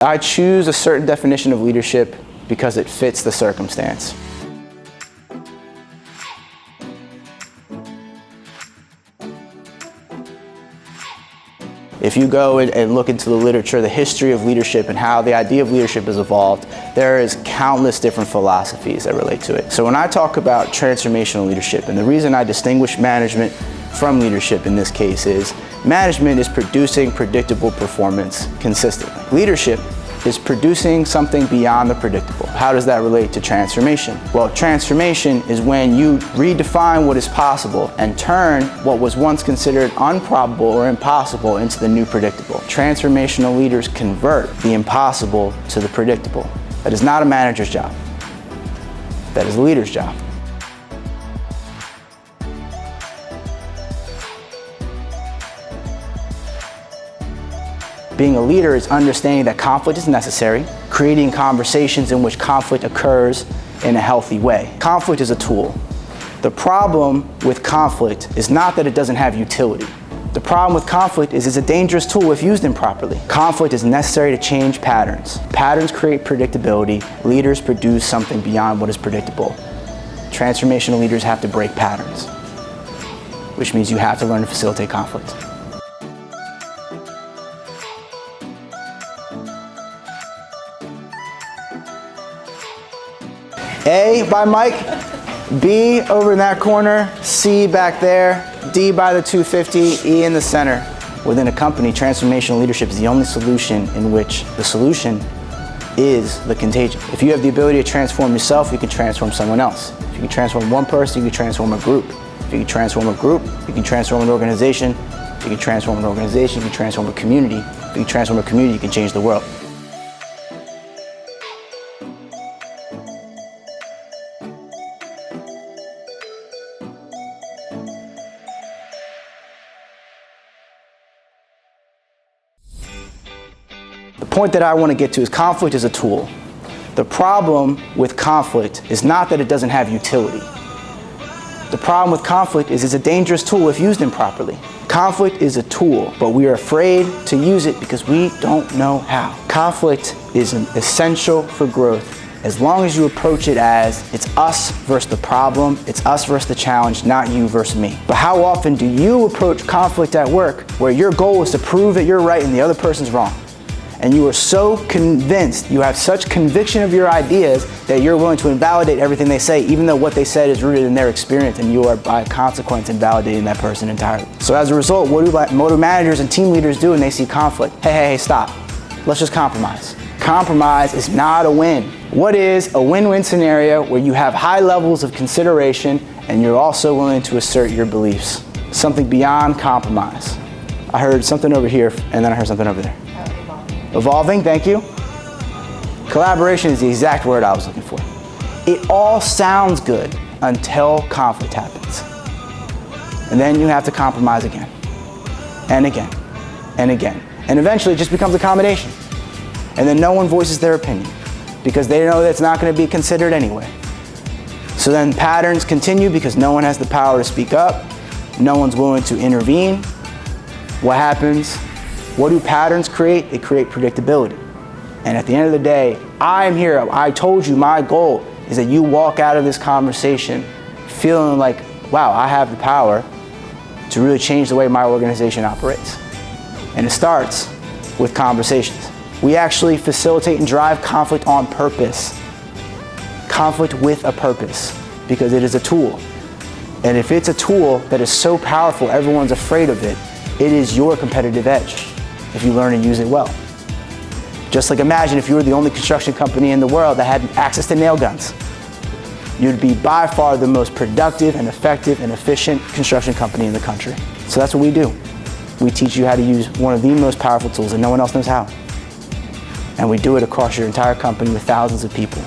I choose a certain definition of leadership because it fits the circumstance. If you go and look into the literature, the history of leadership and how the idea of leadership has evolved, there is countless different philosophies that relate to it. So when I talk about transformational leadership, and the reason I distinguish management from leadership in this case is management is producing predictable performance consistently. Leadership is producing something beyond the predictable. How does that relate to transformation? Well, transformation is when you redefine what is possible and turn what was once considered improbable or impossible into the new predictable. Transformational leaders convert the impossible to the predictable. That is not a manager's job. That is a leader's job. Being a leader is understanding that conflict is necessary, creating conversations in which conflict occurs in a healthy way. Conflict is a tool. The problem with conflict is not that it doesn't have utility. The problem with conflict is it's a dangerous tool if used improperly. Conflict is necessary to change patterns. Patterns create predictability. Leaders produce something beyond what is predictable. Transformational leaders have to break patterns, which means you have to learn to facilitate conflict. A by Mike, B over in that corner, C back there, D by the 250, E in the center. Within a company, transformational leadership is the only solution in which the solution is the contagion. If you have the ability to transform yourself, you can transform someone else. If you can transform one person, you can transform a group. If you can transform a group, you can transform an organization. If you can transform an organization, you can transform a community. If you can transform a community, you can change the world. The point that I want to get to is conflict is a tool. The problem with conflict is not that it doesn't have utility. The problem with conflict is it's a dangerous tool if used improperly. Conflict is a tool, but we are afraid to use it because we don't know how. Conflict is essential for growth as long as you approach it as it's us versus the problem, it's us versus the challenge, not you versus me. But how often do you approach conflict at work where your goal is to prove that you're right and the other person's wrong? And you are so convinced, you have such conviction of your ideas that you're willing to invalidate everything they say, even though what they said is rooted in their experience, and you are by consequence invalidating that person entirely. So as a result, what do managers and team leaders do when they see conflict? Hey, stop. Let's just compromise. Compromise is not a win. What is a win-win scenario where you have high levels of consideration and you're also willing to assert your beliefs? Something beyond compromise. I heard something over here and then I heard something over there. Evolving, thank you. Collaboration is the exact word I was looking for. It all sounds good until conflict happens. And then you have to compromise again, and again, and again. And eventually it just becomes accommodation. And then no one voices their opinion because they know that it's not going to be considered anyway. So then patterns continue because no one has the power to speak up. No one's willing to intervene. What happens? What do patterns create? They create predictability. And at the end of the day, I'm here. I told you my goal is that you walk out of this conversation feeling like, wow, I have the power to really change the way my organization operates. And it starts with conversations. We actually facilitate and drive conflict on purpose. Conflict with a purpose, because it is a tool. And if it's a tool that is so powerful, everyone's afraid of it, it is your competitive edge if you learn to use it well. Just like imagine if you were the only construction company in the world that had access to nail guns. You'd be by far the most productive and effective and efficient construction company in the country. So that's what we do. We teach you how to use one of the most powerful tools and no one else knows how. And we do it across your entire company with thousands of people.